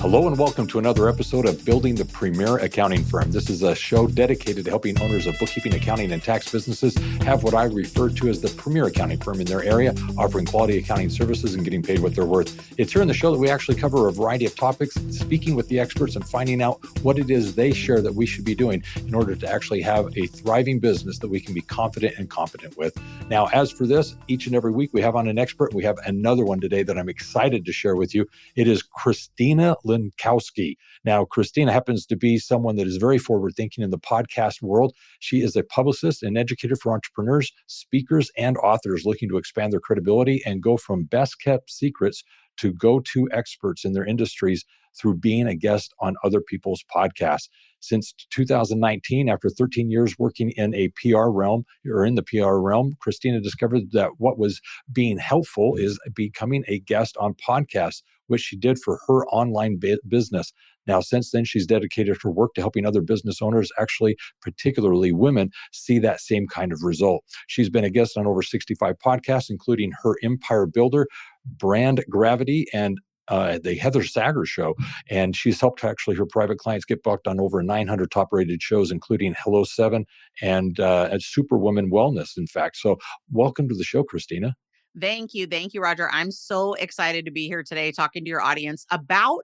Hello and welcome to another episode of Building the Premier Accounting Firm. This is a show dedicated to helping owners of bookkeeping, accounting, and tax businesses have what I refer to as the premier accounting firm in their area, offering quality accounting services and getting paid what they're worth. It's here in the show that we actually cover a variety of topics, speaking with the experts and finding out what it is they share that we should be doing in order to actually have a thriving business that we can be confident and competent with. Now, as for this, each and every week we have on an expert. We have another one today that I'm excited to share with you. It is Christina Lenkowski. Now, Christina happens to be someone that is very forward-thinking in the podcast world. She is a publicist and educator for entrepreneurs, speakers, and authors looking to expand their credibility and go from best-kept secrets to go-to experts in their industries through being a guest on other people's podcasts. Since 2019, after 13 years working in a PR realm, or in the PR realm, Christina discovered that what was being helpful is becoming a guest on podcasts, which she did for her online business. Now, since then, she's dedicated her work to helping other business owners, actually, particularly women, see that same kind of result. She's been a guest on over 65 podcasts, including her Empire Builder, Brand Gravity, and the Heather Sager Show. And she's helped actually her private clients get booked on over 900 top-rated shows, including Hello 7 and Superwoman Wellness, in fact. So welcome to the show, Christina. Thank you. Thank you, Roger. I'm so excited to be here today talking to your audience about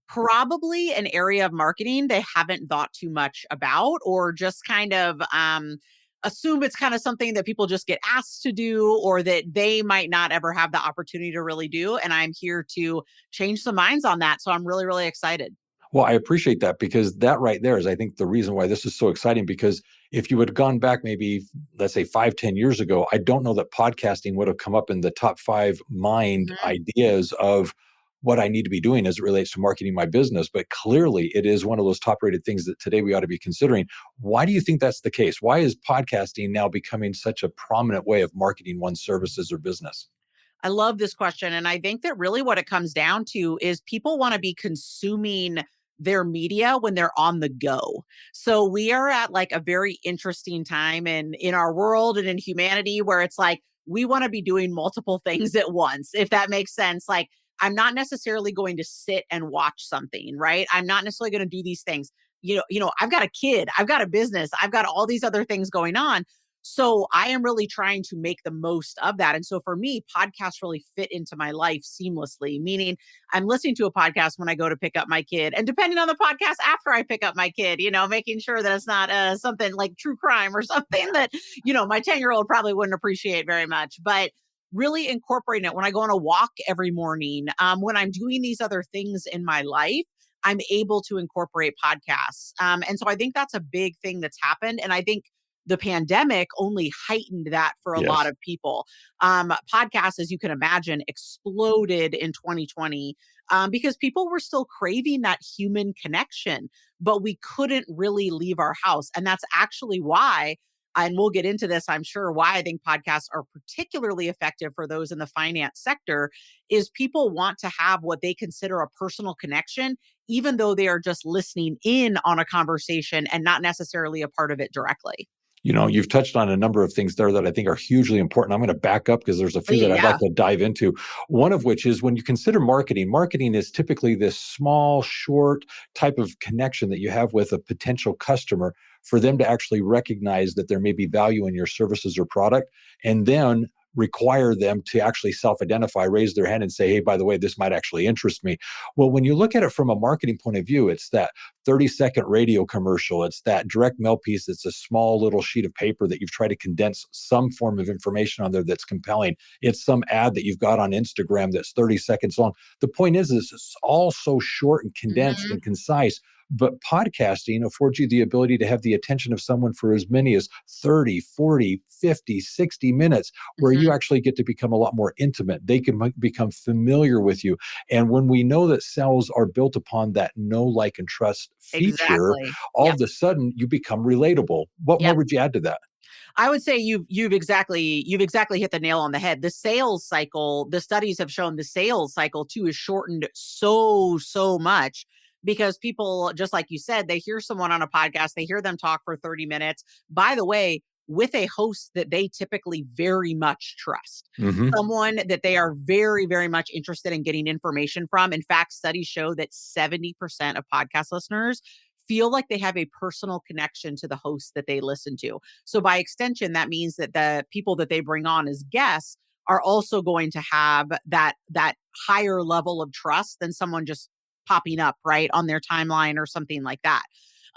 probably an area of marketing they haven't thought too much about, or just kind of assume it's kind of something that people just get asked to do, or that they might not ever have the opportunity to really do. And I'm here to change some minds on that. So I'm really, really excited. Well, I appreciate that, because that right there is, I think, the reason why this is so exciting. Because if you had gone back maybe, let's say 5, 10 years ago, I don't know that podcasting would have come up in the top 5 mind Mhm. ideas of what I need to be doing as it relates to marketing my business. But clearly it is one of those top rated things that today we ought to be considering. Why do you think that's the case? Why is podcasting now becoming such a prominent way of marketing one's services or business? I love this question. And I think that really what it comes down to is people want to be consuming their media when they're on the go. So we are at like a very interesting time in our world and in humanity, where it's like we want to be doing multiple things at once, if that makes sense. Like, I'm not necessarily going to sit and watch something, right? I'm not necessarily going to do these things. I've got a kid, I've got a business, I've got all these other things going on. So I am really trying to make the most of that. And so for me, podcasts really fit into my life seamlessly, meaning I'm listening to a podcast when I go to pick up my kid, and depending on the podcast after I pick up my kid, making sure that it's not something like true crime or something that, my 10-year-old probably wouldn't appreciate very much. But really incorporating it when I go on a walk every morning, when I'm doing these other things in my life, I'm able to incorporate podcasts. And so I think that's a big thing that's happened. And I think the pandemic only heightened that for a lot Yes. of people. Podcasts, as you can imagine, exploded in 2020 because people were still craving that human connection, but we couldn't really leave our house. And that's actually why, and we'll get into this, I'm sure, why I think podcasts are particularly effective for those in the finance sector is people want to have what they consider a personal connection, even though they are just listening in on a conversation and not necessarily a part of it directly. You've touched on a number of things there that I think are hugely important. I'm going to back up because there's a few that I'd like Yeah. to dive into. One of which is, when you consider marketing is typically this small, short type of connection that you have with a potential customer for them to actually recognize that there may be value in your services or product, and then require them to actually self-identify, raise their hand and say, hey, by the way, this might actually interest me. Well, when you look at it from a marketing point of view, it's that 30-second radio commercial, it's that direct mail piece, it's a small little sheet of paper that you've tried to condense some form of information on there that's compelling. It's some ad that you've got on Instagram that's 30 seconds long. The point is it's all so short and condensed Mhm. and concise. But podcasting affords you the ability to have the attention of someone for as many as 30, 40, 50, 60 minutes, where you Mhm. actually get to become a lot more intimate. They can become familiar with you. And when we know that sales are built upon that know, like, and trust feature, Exactly. all Yep. of a sudden you become relatable. What more Yep. would you add to that? I would say you've exactly hit the nail on the head. The sales cycle, the studies have shown the sales cycle too is shortened so much because people, just like you said, they hear someone on a podcast, they hear them talk for 30 minutes. By the way, with a host that they typically very much trust, Hmm. someone that they are very, very much interested in getting information from. In fact, studies show that 70% of podcast listeners feel like they have a personal connection to the host that they listen to. So by extension, that means that the people that they bring on as guests are also going to have that higher level of trust than someone just popping up right on their timeline or something like that.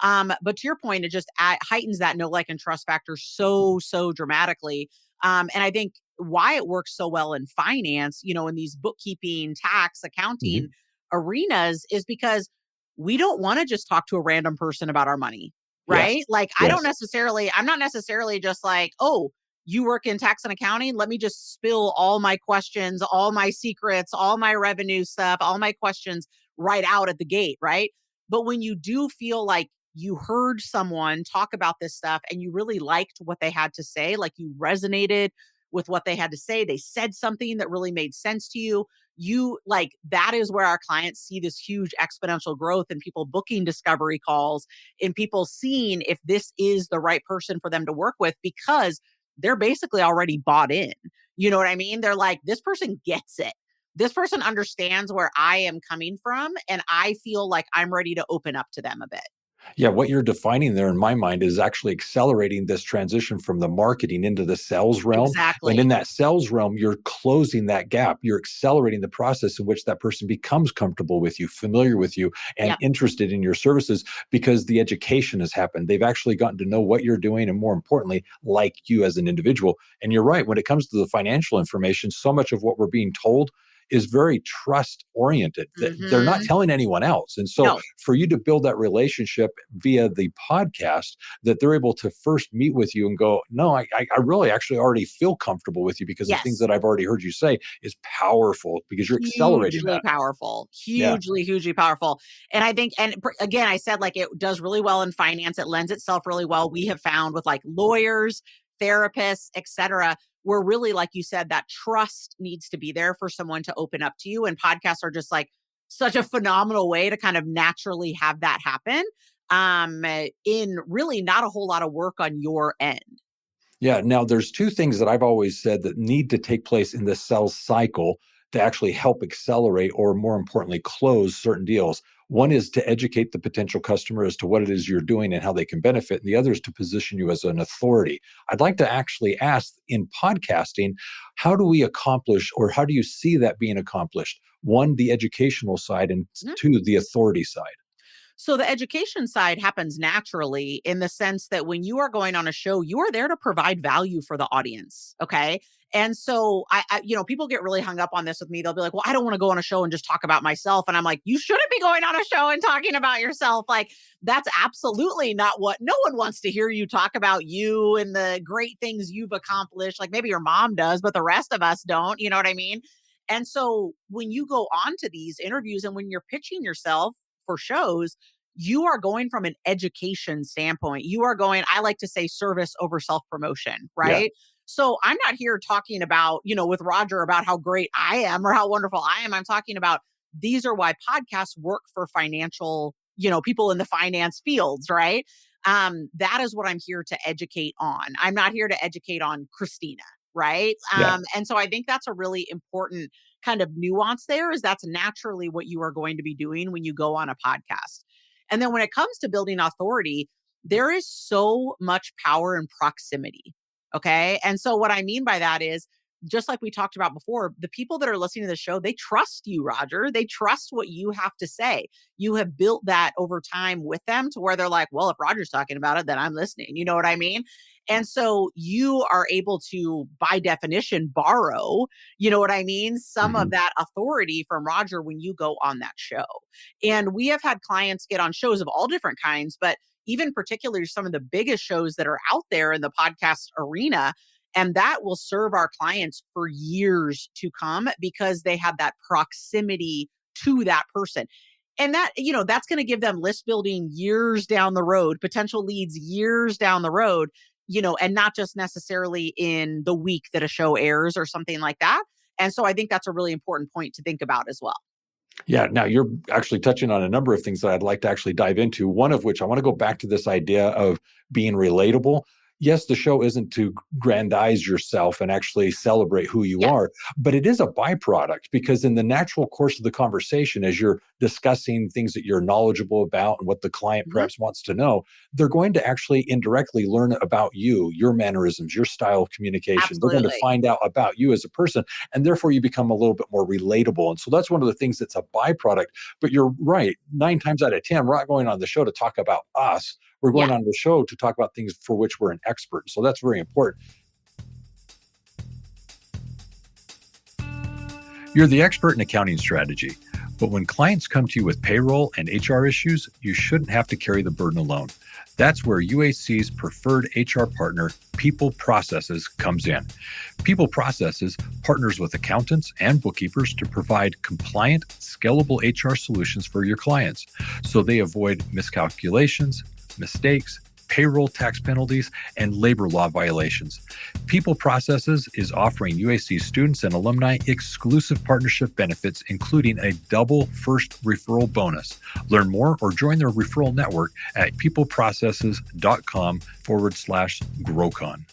But to your point, it just heightens that know, like, and trust factor so dramatically. And I think why it works so well in finance, in these bookkeeping, tax, accounting Hmm. arenas is because we don't want to just talk to a random person about our money, Yes. right? Like, Yes. I'm not necessarily just like, oh, you work in tax and accounting. Let me just spill all my questions, all my secrets, all my revenue stuff, all my questions right out at the gate, right? But when you do feel like you heard someone talk about this stuff and you really liked what they had to say, like you resonated with what they had to say, they said something that really made sense to you. You like that is where our clients see this huge exponential growth in people booking discovery calls, in people seeing if this is the right person for them to work with because they're basically already bought in. You know what I mean? They're like, this person gets it. This person understands where I am coming from, and I feel like I'm ready to open up to them a bit. Yeah, what you're defining there in my mind is actually accelerating this transition from the marketing into the sales realm. And in Exactly. that sales realm, you're closing that gap. You're accelerating the process in which that person becomes comfortable with you, familiar with you, and Yep. interested in your services because the education has happened. They've actually gotten to know what you're doing and, more importantly, like you as an individual. And you're right, when it comes to the financial information, so much of what we're being told is very trust oriented. They're not Mhm. telling anyone else. And so No. for you to build that relationship via the podcast, that they're able to first meet with you and go, no, I really actually already feel comfortable with you because the things Yes. that I've already heard you say is powerful because you're accelerating Hugely that. powerful, Yeah. hugely powerful. And I think, again, I said like it does really well in finance. It lends itself really well. We have found with like lawyers, therapists, etc., where really, like you said, that trust needs to be there for someone to open up to you. And podcasts are just like such a phenomenal way to kind of naturally have that happen. In really not a whole lot of work on your end. Yeah. Now, there's two things that I've always said that need to take place in the sales cycle to actually help accelerate or, more importantly, close certain deals. One is to educate the potential customer as to what it is you're doing and how they can benefit. And the other is to position you as an authority. I'd like to actually ask in podcasting, how do we accomplish or how do you see that being accomplished? One, the educational side, and two, the authority side. So the education side happens naturally in the sense that when you are going on a show, you are there to provide value for the audience. Okay. And so people get really hung up on this with me. They'll be like, well, I don't want to go on a show and just talk about myself. And I'm like, you shouldn't be going on a show and talking about yourself. Like, that's absolutely not what no one wants to hear you talk about you and the great things you've accomplished. Like maybe your mom does, but the rest of us don't. You know what I mean? And so when you go on to these interviews and when you're pitching yourself for shows, you are going from an education standpoint. You are going, I like to say service over self promotion, Yeah. right? So I'm not here talking about, with Roger about how great I am or how wonderful I am. I'm talking about these are why podcasts work for financial, people in the finance fields, right? That is what I'm here to educate on. I'm not here to educate on Christina, right? Yeah. And so I think that's a really important kind of nuance there is that's naturally what you are going to be doing when you go on a podcast. And then when it comes to building authority, there is so much power in proximity. Okay. And so what I mean by that is just like we talked about before, the people that are listening to the show, they trust you, Roger. They trust what you have to say. You have built that over time with them to where they're like, well, if Roger's talking about it, then I'm listening. You know what I mean? And so you are able to, by definition, borrow, you know what I mean? Some of Mhm. that authority from Roger when you go on that show. And we have had clients get on shows of all different kinds, but even particularly some of the biggest shows that are out there in the podcast arena. And that will serve our clients for years to come because they have that proximity to that person. And that, that's going to give them list building years down the road, potential leads years down the road, and not just necessarily in the week that a show airs or something like that. And so I think that's a really important point to think about as well. Yeah, now you're actually touching on a number of things that I'd like to actually dive into. One of which I want to go back to this idea of being relatable. Yes, the show isn't to grandize yourself and actually celebrate who you Yes. are, but it is a byproduct because in the natural course of the conversation, as you're discussing things that you're knowledgeable about and what the client Mhm. perhaps wants to know, they're going to actually indirectly learn about you, your mannerisms, your style of communication. They're going to Absolutely. find out about you as a person, and therefore you become a little bit more relatable. And so that's one of the things that's a byproduct. But you're right, 9 times out of 10, we're not going on the show to talk about us. We're Yeah, going on the show to talk about things for which we're an expert. So that's very important. You're the expert in accounting strategy, but when clients come to you with payroll and HR issues, you shouldn't have to carry the burden alone. That's where UAC's preferred HR partner, People Processes, comes in. People Processes partners with accountants and bookkeepers to provide compliant, scalable HR solutions for your clients so they avoid miscalculations, mistakes, payroll tax penalties, and labor law violations. People Processes is offering UAC students and alumni exclusive partnership benefits, including a double first referral bonus. Learn more or join their referral network at peopleprocesses.com/GrowCon.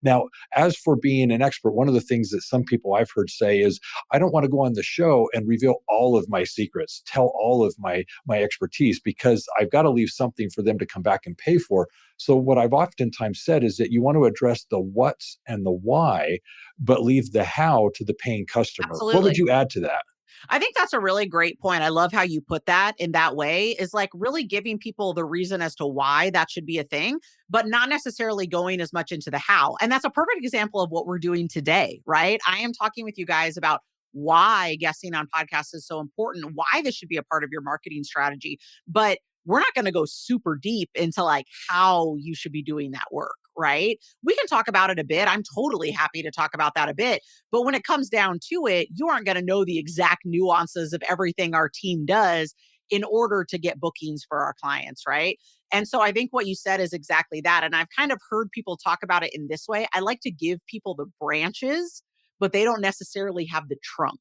Now, as for being an expert, one of the things that some people I've heard say is, I don't want to go on the show and reveal all of my secrets, tell all of my expertise, because I've got to leave something for them to come back and pay for. So what I've oftentimes said is that you want to address the what's and the why, but leave the how to the paying customer. What would absolutely. you add to that? I think that's a really great point. I love how you put that in that way, is like really giving people the reason as to why that should be a thing, but not necessarily going as much into the how. And that's a perfect example of what we're doing today, right? I am talking with you guys about why guesting on podcasts is so important, why this should be a part of your marketing strategy. But we're not going to go super deep into like how you should be doing that work, right? We can talk about it a bit. I'm totally happy to talk about that a bit. But when it comes down to it, you aren't going to know the exact nuances of everything our team does in order to get bookings for our clients, right? And so I think what you said is exactly that. And I've kind of heard people talk about it in this way. I like to give people the branches, but they don't necessarily have the trunk.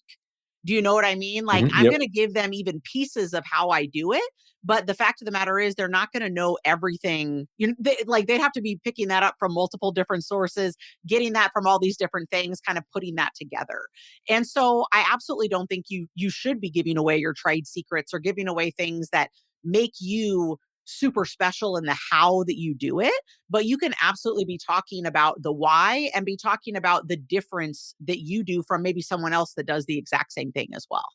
Do you know what I mean? Like, Mhm, I'm yep. going to give them even pieces of how I do it. But the fact of the matter is, they're not going to know everything. Like they'd have to be picking that up from multiple different sources, getting that from all these different things, kind of putting that together. And so, I absolutely don't think you should be giving away your trade secrets or giving away things that make you super special in the how that you do it, but you can absolutely be talking about the why and be talking about the difference that you do from maybe someone else that does the exact same thing as well.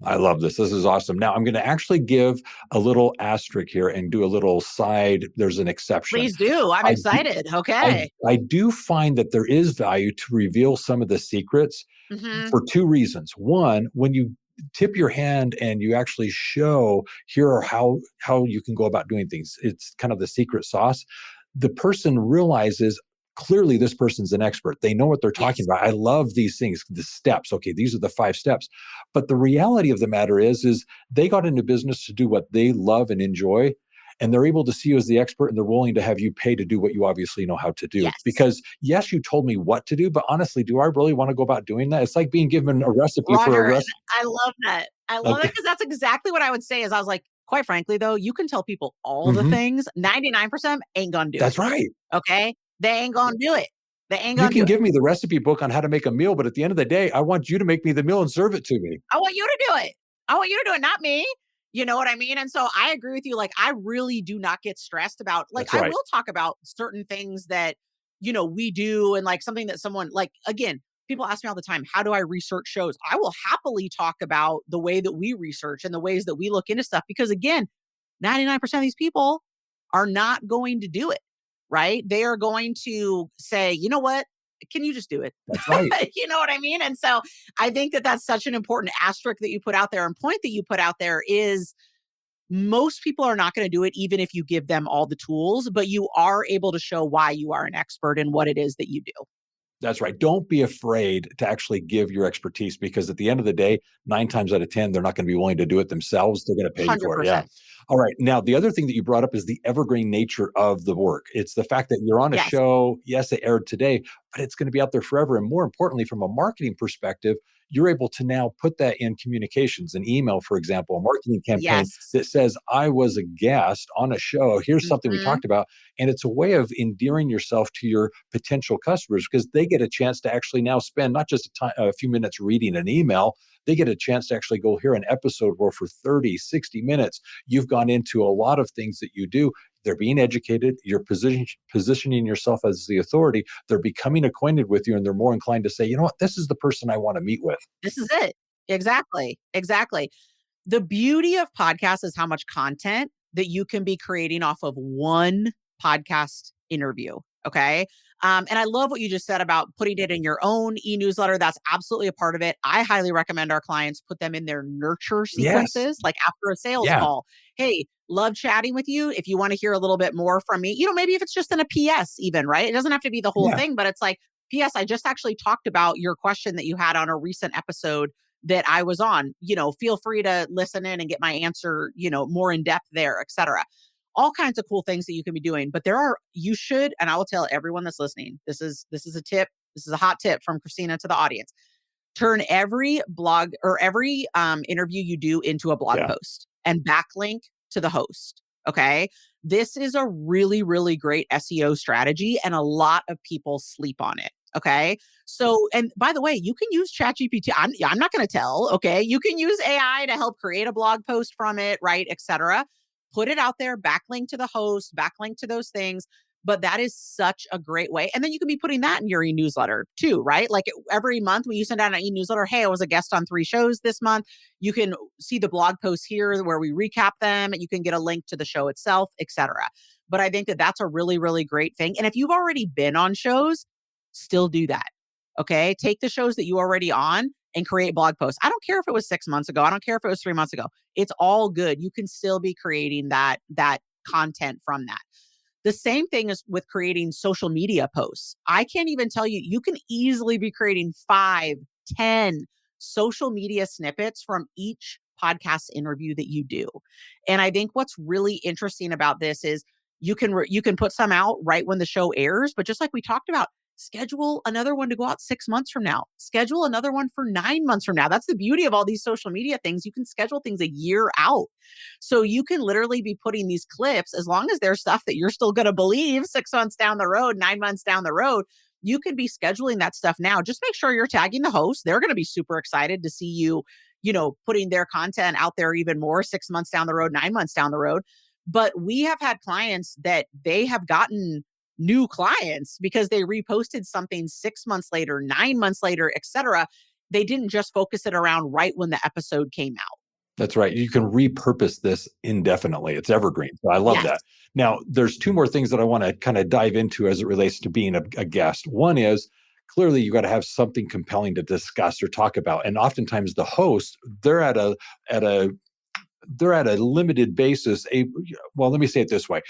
I love this. This is awesome. Now, I'm going to actually give a little asterisk here and do a little side. There's an exception. Please do. I'm I do, excited. I, Okay. I do find that there is value to reveal some of the secrets Mhm. for two reasons. One, when you tip your hand and you actually show here are how you can go about doing things, it's kind of the secret sauce. The person realizes clearly this person's an expert. They know what they're talking Yes. about. I love these things, the steps. Okay, these are the 5 steps. But the reality of the matter is they got into business to do what they love and enjoy, and they're able to see you as the expert, and they're willing to have you pay to do what you obviously know how to do. Yes. Because yes, you told me what to do, but honestly, do I really want to go about doing that? It's like being given a recipe for a Roger, and rest. I love that. I love that Okay. because that's exactly what I would say is I was like, quite frankly, though, you can tell people all the Hmm. things, 99% ain't gonna do it, That's right. okay? They ain't gonna do it. They ain't You gonna do can it. give me the recipe book on how to make a meal, but at the end of the day, I want you to make me the meal and serve it to me. I want you to do it. I want you to do it, not me. You know what I mean? And so I agree with you. Like, I really do not get stressed about, like, That's I right. will talk about certain things that, we do and like something that someone, like, again, people ask me all the time, how do I research shows? I will happily talk about the way that we research and the ways that we look into stuff because, again, 99% of these people are not going to do it, right? They are going to say, you know what? Can you just do it? That's right. You know what I mean? And so I think that that's such an important asterisk that you put out there and point that you put out there is most people are not going to do it, even if you give them all the tools, but you are able to show why you are an expert in what it is that you do. That's right. Don't be afraid to actually give your expertise because at the end of the day, 9 times out of 10, they're not going to be willing to do it themselves. They're going to pay you for it. Yeah. 100%. All right. Now, the other thing that you brought up is the evergreen nature of the work. It's the fact that you're on a Yes. show. Yes, it aired today, but it's going to be out there forever. And more importantly, from a marketing perspective, you're able to now put that in communications, an email, for example, a marketing campaign Yes. that says, I was a guest on a show. Here's something we Mhm. talked about. And it's a way of endearing yourself to your potential customers because they get a chance to actually now spend not just a few minutes reading an email. They get a chance to actually go hear an episode where for 30, 60 minutes, you've gone into a lot of things that you do. They're being educated. You're positioning yourself as the authority. They're becoming acquainted with you, and they're more inclined to say, you know what, this is the person I want to meet with. This is it. Exactly. Exactly. The beauty of podcasts is how much content that you can be creating off of one podcast interview. Okay. And I love what you just said about putting it in your own e-newsletter. That's absolutely a part of it. I highly recommend our clients put them in their nurture Yes. sequences, like after a sales Yeah. call. Hey, love chatting with you. If you want to hear a little bit more from me, maybe if it's just in a PS, even, right? It doesn't have to be the whole Yeah. thing, but it's like, PS, I just actually talked about your question that you had on a recent episode that I was on. Feel free to listen in and get my answer, more in depth there, et cetera. All kinds of cool things that you can be doing. But you should, and I will tell everyone that's listening, this is a tip. This is a hot tip from Christina to the audience. Turn every blog or every interview you do into a blog Yeah. post and backlink to the host. Okay. This is a really, really great SEO strategy, and a lot of people sleep on it. Okay. So, and by the way, you can use ChatGPT. I'm not going to tell. Okay. You can use AI to help create a blog post from it, right? Etc. Put it out there, backlink to the host, backlink to those things. But that is such a great way. And then you can be putting that in your e-newsletter too, right? Like every month when you send out an e-newsletter, hey, I was a guest on 3 shows this month. You can see the blog posts here where we recap them, and you can get a link to the show itself, etc. But I think that that's a really, really great thing. And if you've already been on shows, still do that. Okay. Take the shows that you already on and create blog posts. I don't care if it was 6 months ago. I don't care if it was 3 months ago. It's all good. You can still be creating that content from that. The same thing is with creating social media posts. I can't even tell you, you can easily be creating 5, 10 social media snippets from each podcast interview that you do. And I think what's really interesting about this is you can put some out right when the show airs, but just like we talked about, schedule another one to go out 6 months from now. Schedule another one for 9 months from now. That's the beauty of all these social media things. You can schedule things a year out. So you can literally be putting these clips, as long as there's stuff that you're still going to believe 6 months down the road, 9 months down the road, you can be scheduling that stuff now. Just make sure you're tagging the host. They're going to be super excited to see you, putting their content out there even more 6 months down the road, 9 months down the road. But we have had clients that they have gotten new clients because they reposted something 6 months later, 9 months later, etc. They didn't just focus it around right when the episode came out. That's right. You can repurpose this indefinitely. It's evergreen. So I love Yes. that. Now, there's 2 more things that I want to kind of dive into as it relates to being a guest. One is clearly you got to have something compelling to discuss or talk about. And oftentimes the host, at a they're at a limited basis. Well, let me say it this way.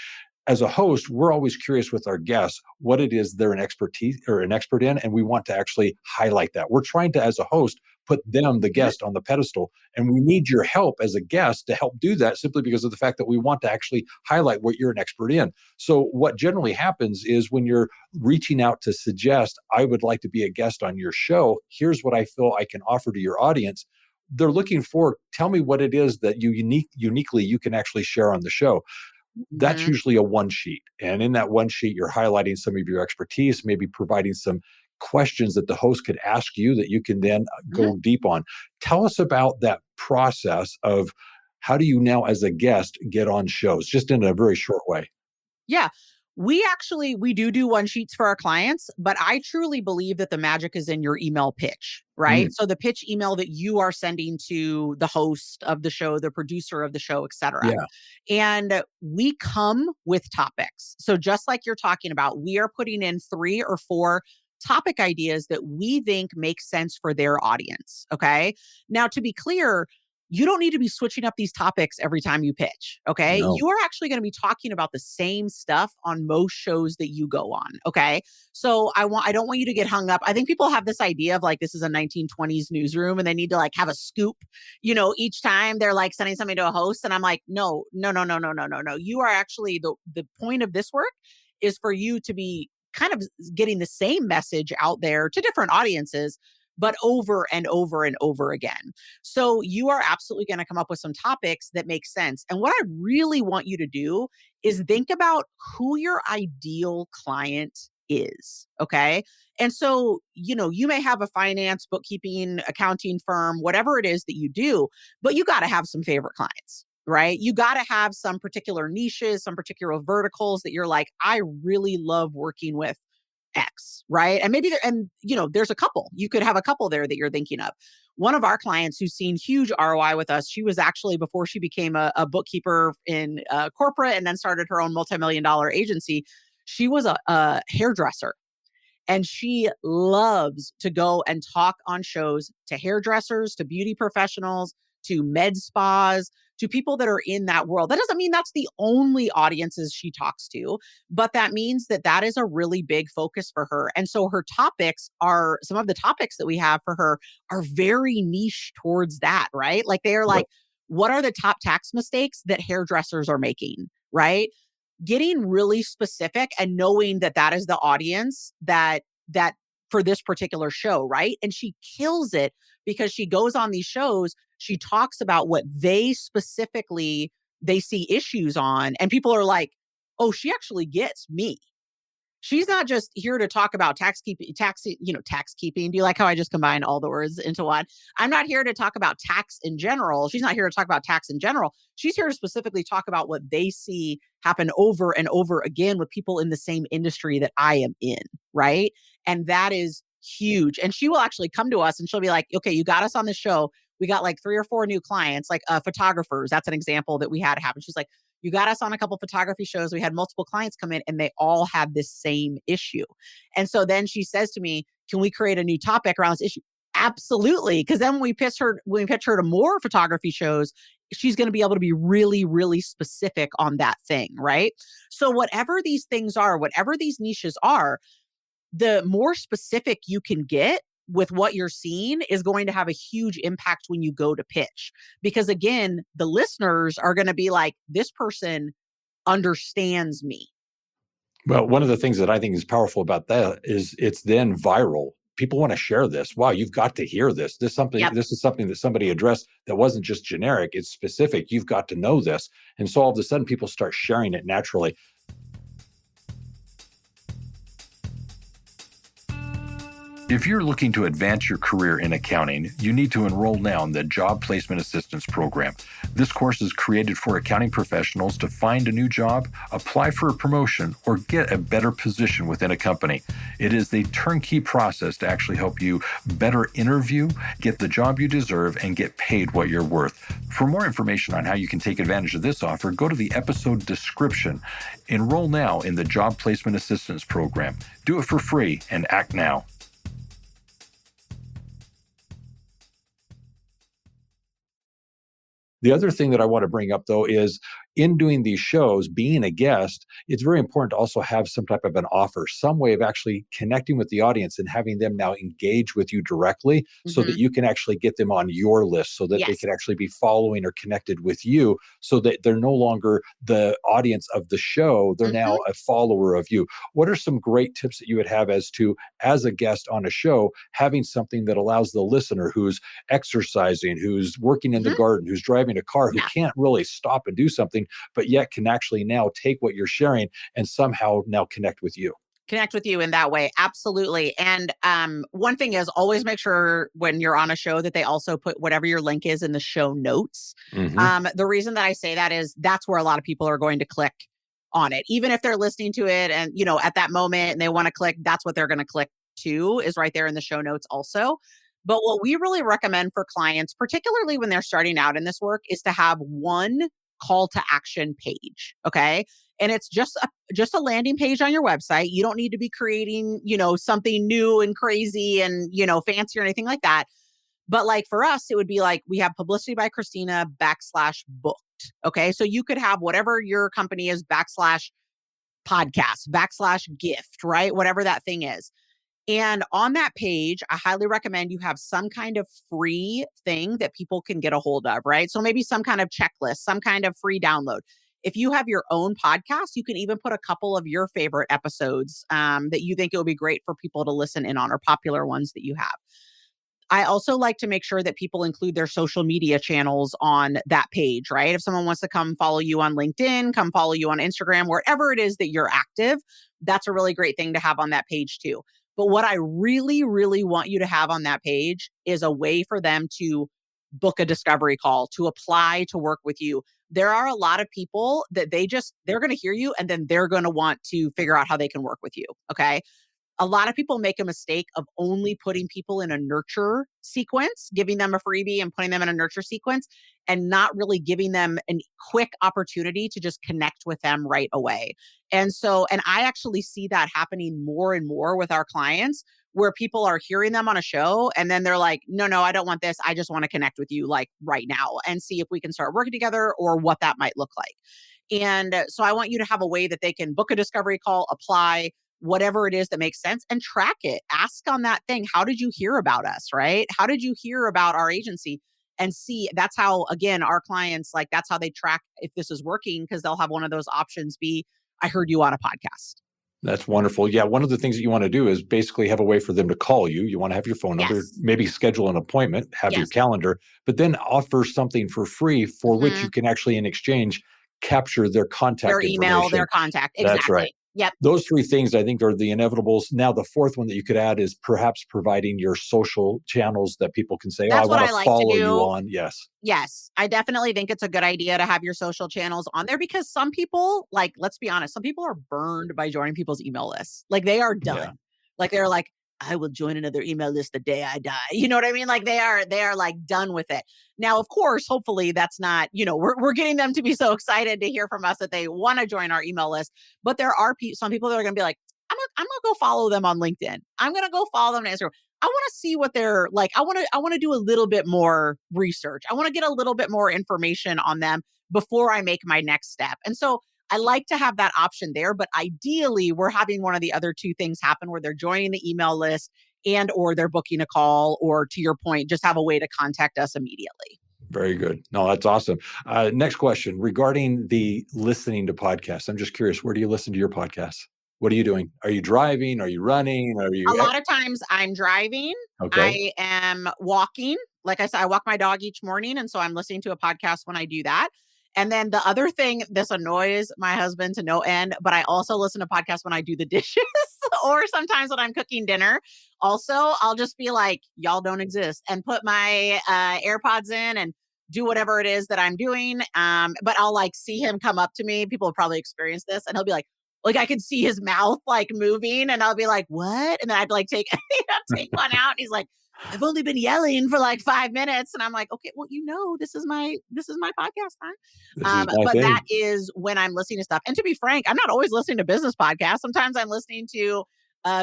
As a host, we're always curious with our guests what it is they're an expertise or an expert in, and we want to actually highlight that. We're trying to, as a host, put them, the Mhm. guest, on the pedestal, and we need your help as a guest to help do that simply because of the fact that we want to actually highlight what you're an expert in. So what generally happens is when you're reaching out to suggest, I would like to be a guest on your show, here's what I feel I can offer to your audience. They're looking for, tell me what it is that uniquely you can actually share on the show. That's Mhm. usually a one sheet. And in that one sheet, you're highlighting some of your expertise, maybe providing some questions that the host could ask you that you can then Mhm. go deep on. Tell us about that process of how do you now, as a guest, get on shows, just in a very short way. Yeah. We do one sheets for our clients, but I truly believe that the magic is in your email pitch, Mm, right? So the pitch email that you are sending to the host of the show, the producer of the show, et cetera. yeah, And we come with topics. So just like you're talking about, we are putting in 3 or 4 topic ideas that we think make sense for their audience. Okay. Now, to be clear, you don't need to be switching up these topics every time you pitch. Okay. no, You are actually going to be talking about the same stuff on most shows that you go on. Okay. So I don't want you to get hung up. I think people have this idea of like this is a 1920s newsroom and they need to like have a scoop, each time they're like sending something to a host. And I'm like, no, no, no, no, no, no, no, no. You are actually the point of this work is for you to be kind of getting the same message out there to different audiences, but over and over and over again. So you are absolutely going to come up with some topics that make sense. And what I really want you to do is think about who your ideal client is. Okay. And so, you may have a finance, bookkeeping, accounting firm, whatever it is that you do, but you got to have some favorite clients, right? You got to have some particular niches, some particular verticals that you're like, I really love working with X, right? And maybe there's a couple. You could have a couple there that you're thinking of. One of our clients who's seen huge ROI with us, she was actually, before she became a bookkeeper in corporate and then started her own multi-million-dollar agency, she was a hairdresser. And she loves to go and talk on shows to hairdressers, to beauty professionals, to med spas, to people that are in that world. That doesn't mean that's the only audiences she talks to, but that means that that is a really big focus for her. And so some of the topics that we have for her are very niche towards that, right? Like they are like, what are the top tax mistakes that hairdressers are making, right? Getting really specific and knowing that that is the audience that for this particular show, right? And she kills it because she goes on these shows, she talks about what they see issues on, and people are like, "Oh, she actually gets me." She's not just here to talk about tax keeping. Do you like how I just combined all the words into one? I'm not here to talk about tax in general. She's not here to talk about tax in general. She's here to specifically talk about what they see happen over and over again with people in the same industry that I am in, right? And that is huge. And she will actually come to us and she'll be like, okay, you got us on the show. We got like 3 or 4 new clients, like photographers. That's an example that we had happen. She's like, you got us on a couple photography shows. We had multiple clients come in and they all had this same issue. And so then she says to me, can we create a new topic around this issue? Absolutely. Because then when we pitch her to more photography shows, she's going to be able to be really, really specific on that thing, right? So whatever these things are, whatever these niches are, the more specific you can get with what you're seeing is going to have a huge impact when you go to pitch. Because again, the listeners are going to be like, this person understands me. Well, one of the things that I think is powerful about that is it's then viral. People want to share this. Wow, you've got to hear this. Yep. This is something that somebody addressed that wasn't just generic, it's specific. You've got to know this. And so all of a sudden people start sharing it naturally. If you're looking to advance your career in accounting, you need to enroll now in the Job Placement Assistance Program. This course is created for accounting professionals to find a new job, apply for a promotion, or get a better position within a company. It is the turnkey process to actually help you better interview, get the job you deserve, and get paid what you're worth. For more information on how you can take advantage of this offer, go to the episode description. Enroll now in the Job Placement Assistance Program. Do it for free and act now. The other thing that I want to bring up, though, is in doing these shows, being a guest, it's very important to also have some type of an offer, some way of actually connecting with the audience and having them now engage with you directly so that you can actually get them on your list so that they can actually be following or connected with you so that they're no longer the audience of the show. They're now a follower of you. What are some great tips that you would have as a guest on a show, having something that allows the listener who's exercising, who's working in the garden, who's driving a car, who can't really stop and do something, but yet can actually now take what you're sharing and somehow now connect with you? Connect with you in that way. Absolutely. And one thing is always make sure when you're on a show that they also put whatever your link is in the show notes. The reason that I say that is that's where a lot of people are going to click on it. Even if they're listening to it and, at that moment and they want to click, that's what they're going to click to, is right there in the show notes also. But what we really recommend for clients, particularly when they're starting out in this work, is to have one call to action page. Okay. And it's just a landing page on your website. You don't need to be creating, something new and crazy and, fancy or anything like that. But like for us, it would be like, we have publicity by Christina /booked. Okay. So you could have whatever your company is /podcast, /gift, right? Whatever that thing is. And on that page, I highly recommend you have some kind of free thing that people can get a hold of, right? So maybe some kind of checklist, some kind of free download. If you have your own podcast, you can even put a couple of your favorite episodes that you think it would be great for people to listen in on, or popular ones that you have. I also like to make sure that people include their social media channels on that page, right? If someone wants to come follow you on LinkedIn, come follow you on Instagram, wherever it is that you're active, that's a really great thing to have on that page too. But what I really, really want you to have on that page is a way for them to book a discovery call, to apply to work with you. There are a lot of people that they're going to hear you and then they're going to want to figure out how they can work with you. Okay. A lot of people make a mistake of only putting people in a nurture sequence, giving them a freebie and putting them in a nurture sequence, and not really giving them a quick opportunity to just connect with them right away. And I actually see that happening more and more with our clients where people are hearing them on a show and then they're like, no, no, I don't want this. I just want to connect with you like right now and see if we can start working together or what that might look like. And so I want you to have a way that they can book a discovery call, apply, whatever it is that makes sense and track it. Ask on that thing, how did you hear about us, right? How did you hear about our agency? And see, that's how, again, our clients, like, that's how they track if this is working because they'll have one of those options be, I heard you on a podcast. That's wonderful. Yeah, one of the things that you want to do is basically have a way for them to call you. You want to have your phone number, Yes. maybe schedule an appointment, have your Yes. calendar, but then offer something for free for which Mhm. you can actually, in exchange, capture their Their contact email, their information. contact. That's right. Exactly. Yep. Those three things I think are the inevitables. Now, the fourth one that you could add is perhaps providing your social channels that people can say, oh, I That's what want I to like to follow you do. on. Yes. Yes, I definitely think it's a good idea to have your social channels on there because some people, like, let's be honest, some people are burned by joining people's email lists. Like they are Yeah. done. Like they're like, I will join another email list the day I die. You know what I mean? Like they are like done with it. Now, of course, hopefully that's not, we're getting them to be so excited to hear from us that they want to join our email list. But there are some people that are going to be like, I'm gonna go follow them on LinkedIn. I'm gonna go follow them on Instagram. I want to see what they're like. I want to do a little bit more research. I want to get a little bit more information on them before I make my next step. And so I like to have that option there, but ideally we're having one of the other two things happen where they're joining the email list and or they're booking a call or to your point, just have a way to contact us immediately. Very good. No, that's awesome. Next question regarding the listening to podcasts. I'm just curious, where do you listen to your podcasts? What are you doing? Are you driving? Are you running? Are A you lot of times I'm driving, okay? I am walking. Like I said, I walk my dog each morning, and so I'm listening to a podcast when I do that. And then the other thing, this annoys my husband to no end, but I also listen to podcasts when I do the dishes or sometimes when I'm cooking dinner. Also, I'll just be like, y'all don't exist and put my AirPods in and do whatever it is that I'm doing. But I'll like see him come up to me. People have probably experienced this, and he'll be like I could see his mouth like moving, and I'll be like, "What?" And then I'd like take take one out. And he's like, "I've only been yelling for like 5 minutes," and I'm like, "Okay, well, this is my podcast time." This is my But that thing. is when I'm listening to stuff. And to be frank, I'm not always listening to business podcasts. Sometimes I'm listening to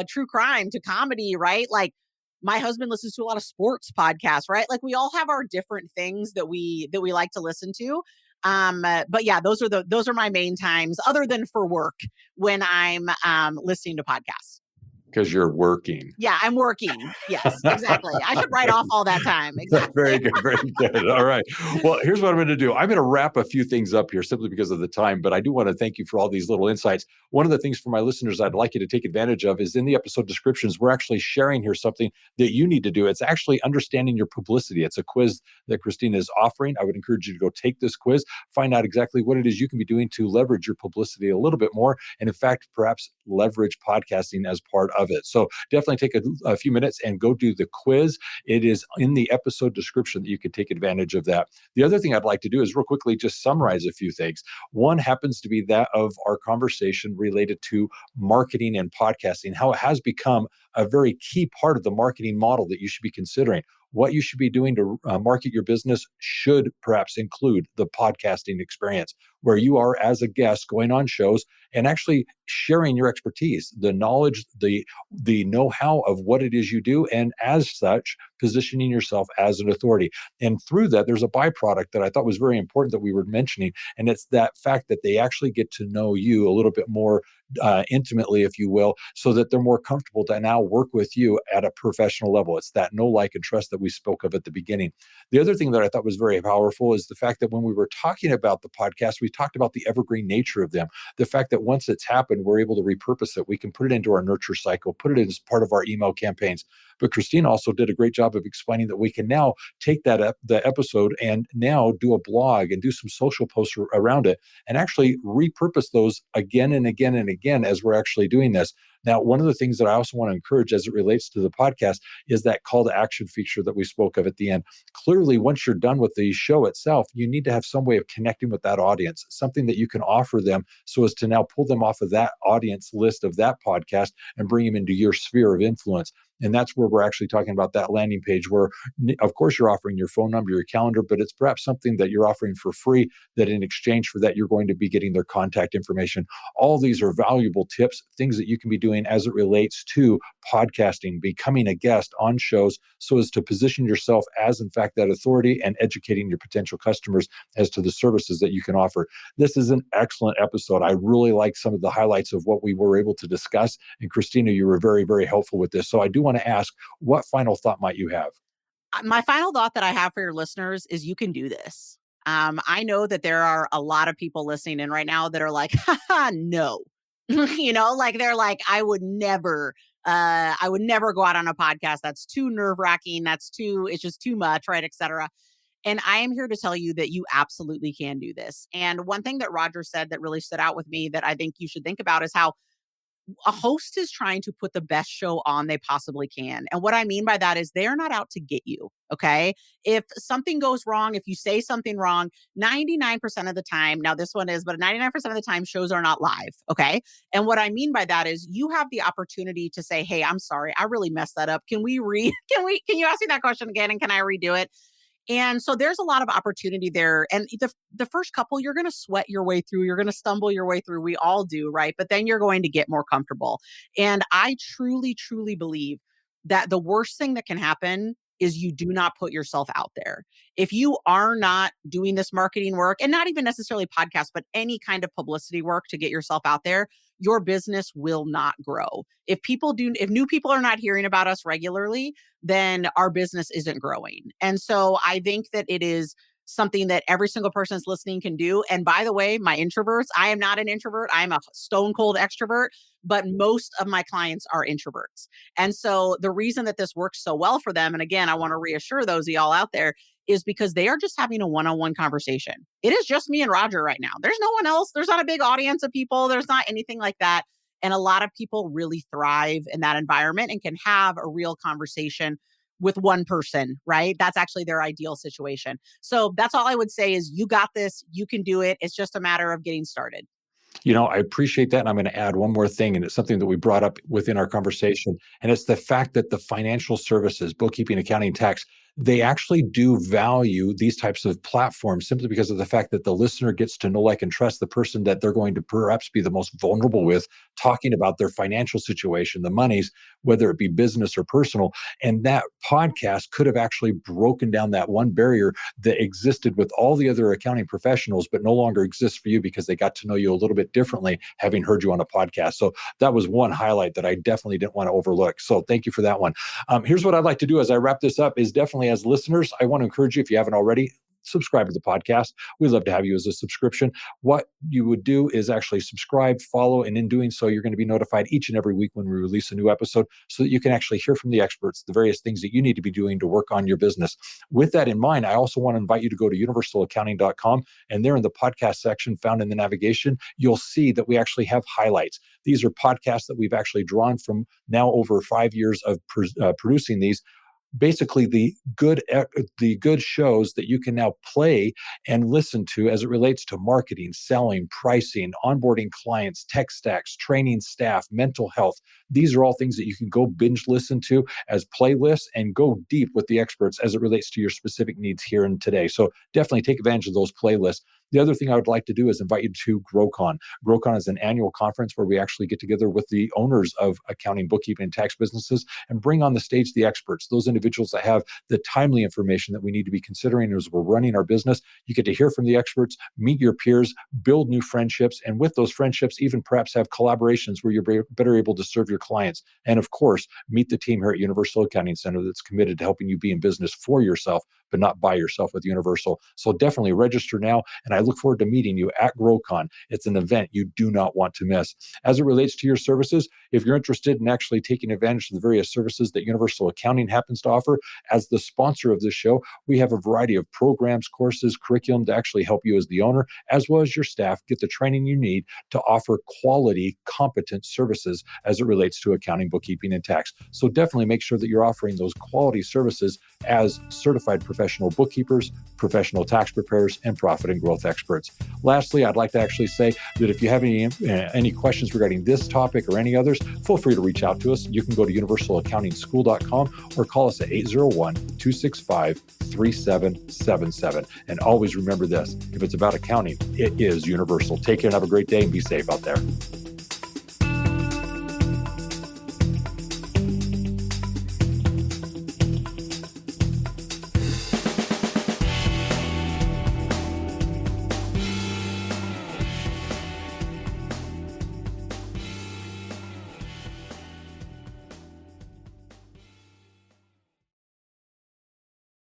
true crime, to comedy, right? Like my husband listens to a lot of sports podcasts, right? Like we all have our different things that we like to listen to. But yeah, those are my main times, other than for work when I'm listening to podcasts. Because you're working. Yeah, I'm working. Yes, exactly. I should write off all that time. Very Exactly. good, very good. All right. Well, here's what I'm going to do. I'm going to wrap a few things up here simply because of the time, but I do want to thank you for all these little insights. One of the things for my listeners I'd like you to take advantage of is in the episode descriptions, we're actually sharing here something that you need to do. It's actually understanding your publicity. It's a quiz that Christina is offering. I would encourage you to go take this quiz, find out exactly what it is you can be doing to leverage your publicity a little bit more. And in fact, perhaps leverage podcasting as part of it. So definitely take a few minutes and go do the quiz. It is in the episode description that you can take advantage of that. The other thing I'd like to do is real quickly just summarize a few things. One happens to be that of our conversation related to marketing and podcasting, how it has become a very key part of the marketing model that you should be considering. What you should be doing to market your business should perhaps include the podcasting experience, where you are as a guest going on shows and actually sharing your expertise, the knowledge, the know-how of what it is you do, and as such, positioning yourself as an authority. And through that, there's a byproduct that I thought was very important that we were mentioning, and it's that fact that they actually get to know you a little bit more intimately, if you will, so that they're more comfortable to now work with you at a professional level. It's that know, like, and trust that we spoke of at the beginning. The other thing that I thought was very powerful is the fact that when we were talking about the podcast, we talked about the evergreen nature of them. The fact that once it's happened, we're able to repurpose it. We can put it into our nurture cycle, put it as part of our email campaigns. But Christina also did a great job of explaining that we can now take the episode and now do a blog and do some social posts around it and actually repurpose those again and again and again as we're actually doing this. Now, one of the things that I also want to encourage as it relates to the podcast is that call to action feature that we spoke of at the end. Clearly, once you're done with the show itself, you need to have some way of connecting with that audience, something that you can offer them so as to now pull them off of that audience list of that podcast and bring them into your sphere of influence. And that's where we're actually talking about that landing page where, of course, you're offering your phone number, your calendar, but it's perhaps something that you're offering for free that in exchange for that, you're going to be getting their contact information. All these are valuable tips, things that you can be doing as it relates to podcasting, becoming a guest on shows so as to position yourself as, in fact, that authority and educating your potential customers as to the services that you can offer. This is an excellent episode. I really like some of the highlights of what we were able to discuss. And Christina, you were very, very helpful with this. So I do want to ask, what final thought might you have? My final thought that I have for your listeners is you can do this. I know that there are a lot of people listening in right now that are like, haha, no. Like they're like, I would never go out on a podcast. That's too nerve wracking. It's just too much, right? Et cetera. And I am here to tell you that you absolutely can do this. And one thing that Roger said that really stood out with me that I think you should think about is how a host is trying to put the best show on they possibly can. And what I mean by that is they're not out to get you. Okay. If something goes wrong, if you say something wrong, 99% of the time, now this one is, but 99% of the time shows are not live. Okay. And what I mean by that is you have the opportunity to say, hey, I'm sorry, I really messed that up. Can can you ask me that question again? And can I redo it? And so there's a lot of opportunity there. And the first couple, you're going to sweat your way through. You're going to stumble your way through. We all do, right? But then you're going to get more comfortable. And I truly, truly believe that the worst thing that can happen is you do not put yourself out there. If you are not doing this marketing work and not even necessarily podcasts, but any kind of publicity work to get yourself out there, your business will not grow. If new people are not hearing about us regularly, then our business isn't growing. And so I think that it is something that every single person that's listening can do. And by the way, my introverts, I am not an introvert. I'm a stone cold extrovert, but most of my clients are introverts. And so the reason that this works so well for them, and again, I want to reassure those of y'all out there, is because they are just having a one-on-one conversation. It is just me and Roger right now. There's no one else. There's not a big audience of people. There's not anything like that. And a lot of people really thrive in that environment and can have a real conversation with one person, right? That's actually their ideal situation. So that's all I would say is you got this, you can do it. It's just a matter of getting started. I appreciate that. And I'm going to add one more thing, and it's something that we brought up within our conversation. And it's the fact that the financial services, bookkeeping, accounting, tax, they actually do value these types of platforms simply because of the fact that the listener gets to know, like, and trust the person that they're going to perhaps be the most vulnerable with, talking about their financial situation, the monies, whether it be business or personal. And that podcast could have actually broken down that one barrier that existed with all the other accounting professionals, but no longer exists for you because they got to know you a little bit differently, having heard you on a podcast. So that was one highlight that I definitely didn't want to overlook. So thank you for that one. Here's what I'd like to do as I wrap this up is definitely as listeners, I want to encourage you, if you haven't already, subscribe to the podcast. We'd love to have you as a subscription. What you would do is actually subscribe, follow, and in doing so, you're going to be notified each and every week when we release a new episode so that you can actually hear from the experts, the various things that you need to be doing to work on your business. With that in mind, I also want to invite you to go to universalaccounting.com, and there in the podcast section found in the navigation, you'll see that we actually have highlights. These are podcasts that we've actually drawn from now over 5 years of producing these. Basically the good shows that you can now play and listen to as it relates to marketing, selling, pricing, onboarding clients, tech stacks, training staff, mental health. These are all things that you can go binge listen to as playlists and go deep with the experts as it relates to your specific needs here and today. So definitely take advantage of those playlists. The other thing I would like to do is invite you to GrowCon. GrowCon is an annual conference where we actually get together with the owners of accounting, bookkeeping, and tax businesses and bring on the stage the experts, those individuals that have the timely information that we need to be considering as we're running our business. You get to hear from the experts, meet your peers, build new friendships, and with those friendships, even perhaps have collaborations where you're better able to serve your clients. And of course, meet the team here at Universal Accounting Center that's committed to helping you be in business for yourself, but not by yourself with Universal. So definitely register now, and I look forward to meeting you at GrowCon. It's an event you do not want to miss. As it relates to your services, if you're interested in actually taking advantage of the various services that Universal Accounting happens to offer, as the sponsor of this show, we have a variety of programs, courses, curriculum to actually help you as the owner, as well as your staff, get the training you need to offer quality, competent services as it relates to accounting, bookkeeping, and tax. So definitely make sure that you're offering those quality services as certified professional bookkeepers, professional tax preparers, and profit and growth experts. Lastly, I'd like to actually say that if you have any questions regarding this topic or any others, feel free to reach out to us. You can go to universalaccountingschool.com or call us at 801-265-3777. And always remember this, if it's about accounting, it is Universal. Take care and have a great day and be safe out there.